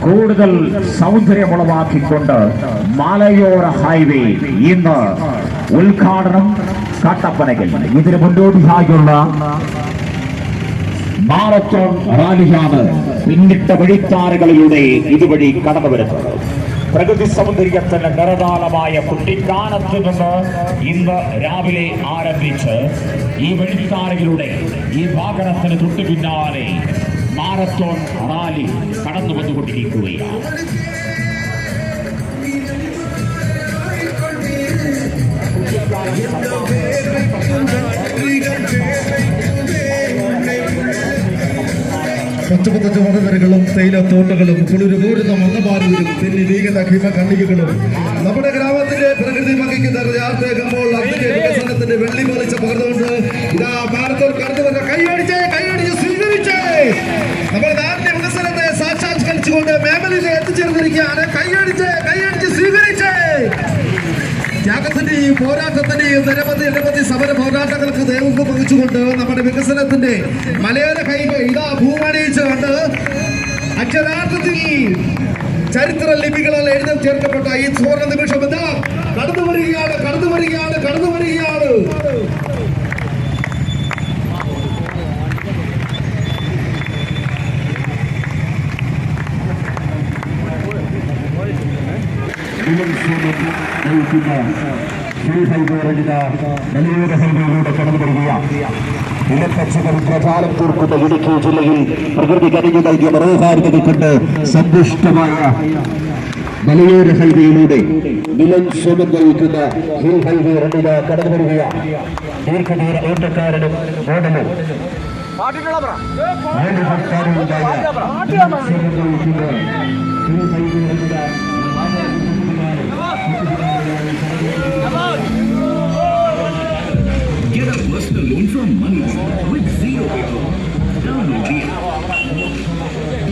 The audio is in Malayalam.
കൂടുതൽ സൗന്ദര്യമുളവാക്കിക്കൊണ്ട് മലയോര ഹൈവേ ഇന്ന് ഉദ്ഘാടനം കട്ടപ്പനയിൽ. ഇതിന് മുന്നോടിയായുള്ള മാരത്തോൺ റാലിയാണ് പിന്നിട്ട വഴിത്താരകളിലൂടെ ഇതുവഴി കടന്നു വരുന്നത്. പ്രകൃതി സൗന്ദര്യത്തിന് നിറതാളമായ കുട്ടിക്കാനത്ത് നിന്ന് ഇന്ന് രാവിലെ ആരംഭിച്ച് ഈ വഴിത്താരകളുടെ ഈ വാഹനത്തിന് തൊട്ടു പിന്നാലെ മാരത്തോൺ റാലി കടന്നു വന്നുകൊണ്ടിരിക്കുകയാണ്. പച്ചപ്പത്തച്ച വനനിരകളും തേയിലത്തോട്ടങ്ങളും കുളിരുകൂരുന്ന മന്ദമാരുവിലും തെന്നി നീങ്ങുന്ന ഹിമകണ്ണികകളും നമ്മുടെ ഗ്രാമത്തിന്റെ പ്രകൃതി ഭംഗിക്കുന്ന യാത്രയാകുമ്പോൾ അതിന്റെ വികസനത്തിന്റെ വെള്ളി പൊളിച്ച പകർന്നുകൊണ്ട് ഇതാ മാരത്തോൺ കടന്നു വന്ന കൈയടിച്ച് സ്വീകരിച്ചേ നമ്മുടെ നാടിന്റെ വികസനത്തെ സാക്ഷാത്കരിച്ചുകൊണ്ട് മേഖലയിൽ എത്തിച്ചേർന്നിരിക്കുകയാണ്. കൈയടിച്ച് സ്വീകരിച്ചേ. ത്യാഗത്തിന്റെയും പോരാട്ടത്തിന്റെയും നിരവധി സമര പോരാട്ടങ്ങൾക്ക് നേതൃത്വം വഹിച്ചുകൊണ്ട് നമ്മുടെ വികസനത്തിന്റെ മലയോര കൈകൾ ഇതാ ഭൂമണിയിച്ചുകൊണ്ട് അക്ഷരാർത്ഥത്തിൽ ചരിത്ര ലിപികളിൽ എഴുതി ചേർക്കപ്പെട്ട ഈ സുവർണ നിമിഷം എന്താ കടന്നു വരികയാണ്. മലയോരഹൈവേയിലൂടെ കടന്നു വരികയാണ്. ഇലക്കച്ചകൾ പ്രചാരം തീർക്കുന്ന ഇടുക്കി ജില്ലയിൽ പ്രകൃതി കനിഞ്ഞു നൽകിയ മനോഹാരിതകൾ കൊണ്ട് സമ്പുഷ്ടമായ മലയോര ഹൈവേയിലൂടെ നിലം സ്വന്തം നയിക്കുന്ന ഹിൽ ഹൈവേ റണ്ണിന് കടന്നു വരികയാണ്. ദീർഘദൂര ഓട്ടക്കാരനും ഓടലും Get a personal loan from Money with 0 paper. Download the app.